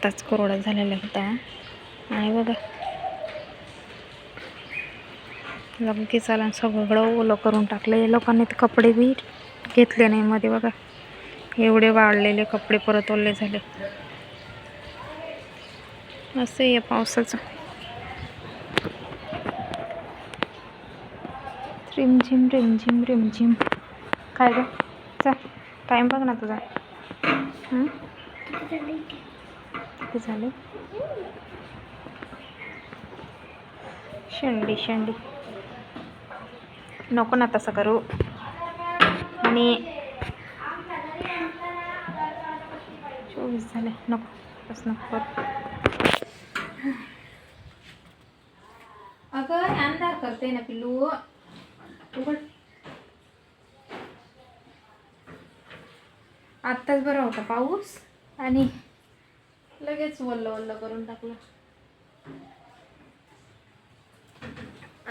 आत्ताच कोरडा झालेला होता आणि बघा लगेच चाला सगळं ओलं करून टाकलं. लोकांनी ते कपडे बी घेतले नाही मध्ये बघा, एवढे वाळलेले कपडे परत ओले झाले. असं आहे पावसाचं. रिमझिम रिमझिम रिमझिम. काय ग चा टाईम बघ ना तुझा. किती झाले? शेंडी शेंडी नको ना तसं करू. आणि 24 झाले, नको तसं नको करू. अगं अंधार करते ना पिल्लू. उघड. आत्ताच बरा होता पाऊस आणि लगेच वल्ल वल्ल करून टाकलं.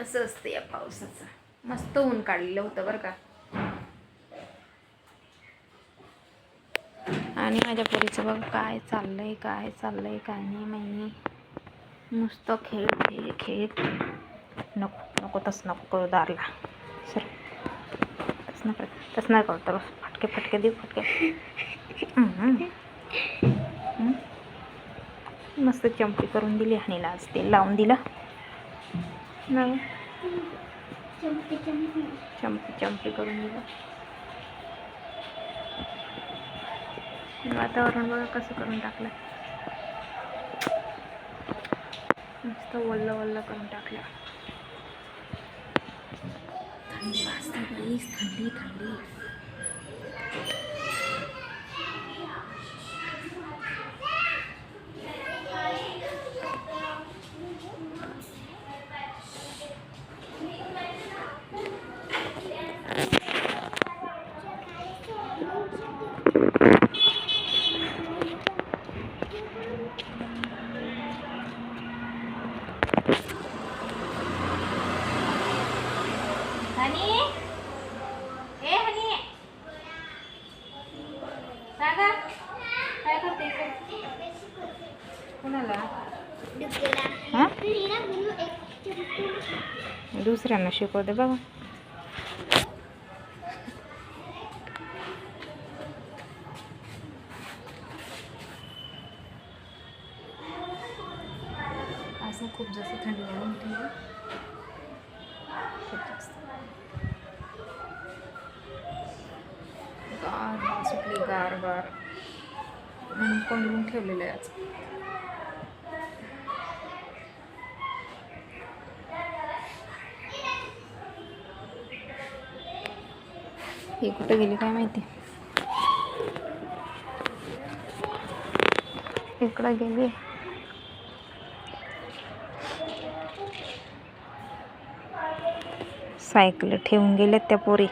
असं असतं या पावसाचं. मस्त ऊन काढलेलं होतं बरं का. आणि माझ्या पोरीचं बघ काय चाललंय काय चाललंय काय नाही माहिती. नुसतं खेळ खेळ खेळ. नको नको तसं नको करू. दारला सर तसं नको तसं नाही करतो. बस फटके फटके देऊ फटके. मस्त चंपी करून दिली आणि आज तेल लावून दिलं ना. चंपी चंपी करून दिलं. वातावरण बघा कसं करून टाकलं. मस्त वल्ल वल्ल करून टाकलं. थंडी वाजते प्लीज. थंडी थंडी. हनी ए हनी काय करते कोणाला? हां दुसऱ्यांना शिकवते बघा. असं खूप जास्त थंडी वाढून ठेवली. खूप जास्त गार सुटली गार गार म्हणून कोंडून ठेवलेलं आहे आज. हे कुठं गेली काय माहिती. इकडं गेली. सायकल ठेवून गेल्यात त्या पोरी.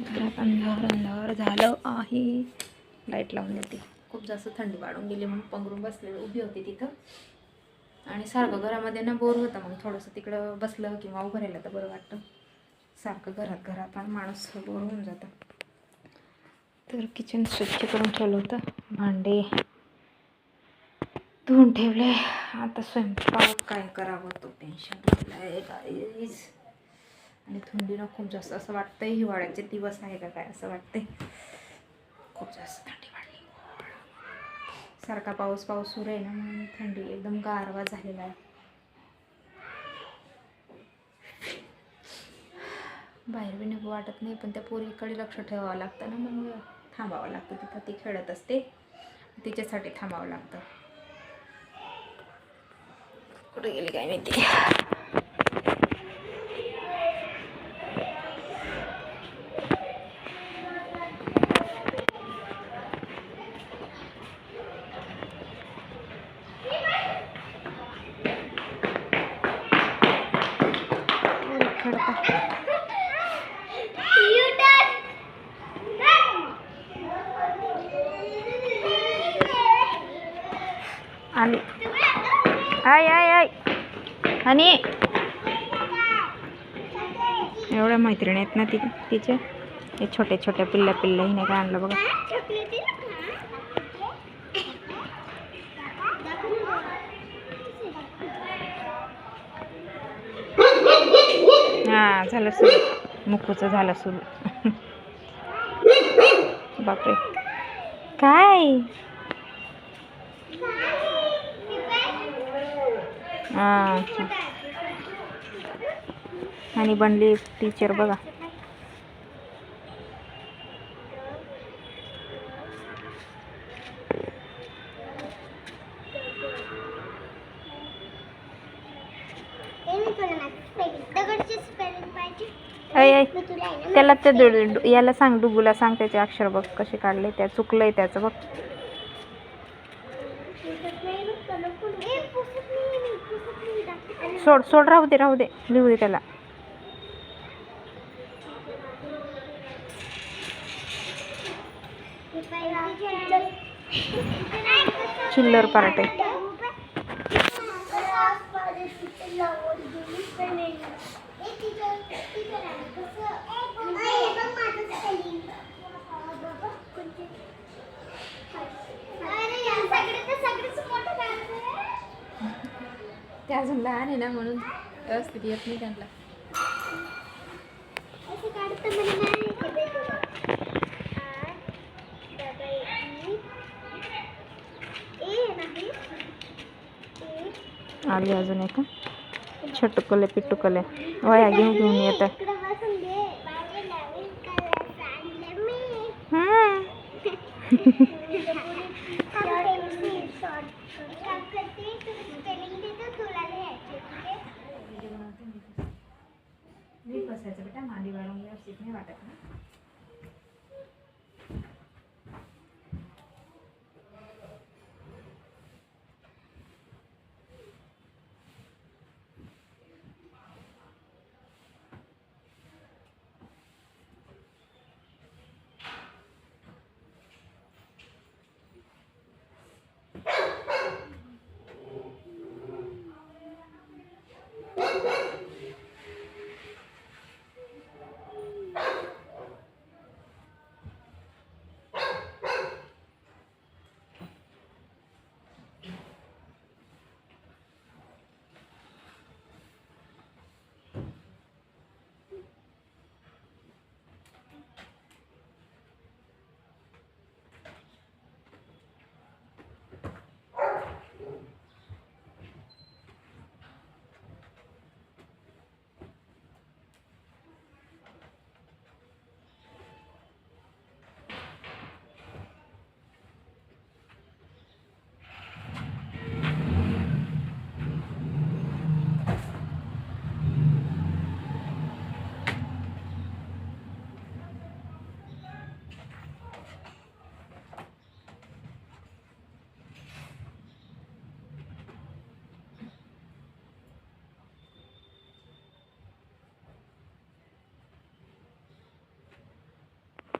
घरात अंधार अंधार झालं आहे. लाईट लावून देते. खूप जास्त थंडी वाढून गेली म्हणून पंघरून बसले उभी होती तिथं. आणि सारखं घरामध्ये ना बोर होतं. मग थोडंसं तिकडं बसलं किंवा उभं राहिलं तर बरं वाटतं. सारखं घरात आणि माणूस बोर होऊन जातं. तर किचन स्वच्छ करून ठेवलं होतं. भांडे धुवून ठेवले. आता स्वयंपाक काय करावं तो टेन्शन आहे गाईज. आणि थंडीनं खूप जास्त असं वाटतंय हिवाळ्याचे दिवस आहे का काय असं वाटतंय. खूप जास्त थंडी वाढली. सारखा पाऊस सुरू आहे ना म्हणून थंडी एकदम गारवा झालेला आहे. बाहेर बी निघू वाटत नाही. पण त्या पोरीकडे लक्ष ठेवावं लागतं ना. मग थांबावं लागतं. तिथं ती खेळत असते. तिच्यासाठी थांबावं लागतं. कुठे गेली काय माहिती. आली. आय आय आय आणि एवढ्या मैत्रिणी आहेत ना तिच्या, हे छोटे छोटे पिल्ला हिने काय आणलं बघा. हा झालं सुरू, मुकूचं झालं सुरू. बापरे काय अच्छा. आणि बनली टीचर बघा. त्याला ते याला सांग, डुगूला सांग त्याचे अक्षर बघ कसे काढले, त्या चुकलंय त्याचं बघ. सोड सोड, राहू दे लिहू दे त्याला. चिल्लर पार्ट आहे. ते अजून लहान आहे ना म्हणून व्यवस्थित येत नाही त्यांना. आली अजून एक छटकले पिटुकले वया घेऊन येतात. बसायचं बेटा, मांडी वाढवून व्यवस्थित नाही वाटत ना.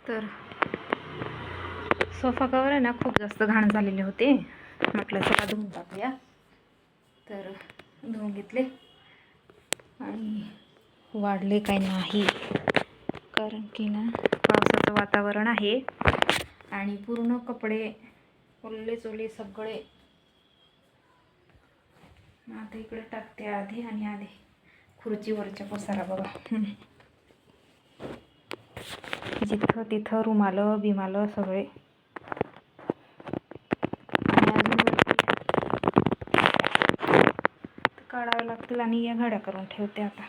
तर सोफा कवर आहे ना खूप जास्त घाण झालेले होते, म्हटलं चला धुवून टाकूया. तर धुवून घेतले आणि वाढले काही नाही, कारण की ना पावसाचं वातावरण आहे आणि पूर्ण कपडे ओले चोले सगळे. आता इकडे टाकते आधी आणि आधी खुर्चीवरच्या पसारा बघा, जिथं तिथं रुमालं बिमालं सगळे. आणि अजून काढावे लागतील आणि या घड्या करून ठेवते आता.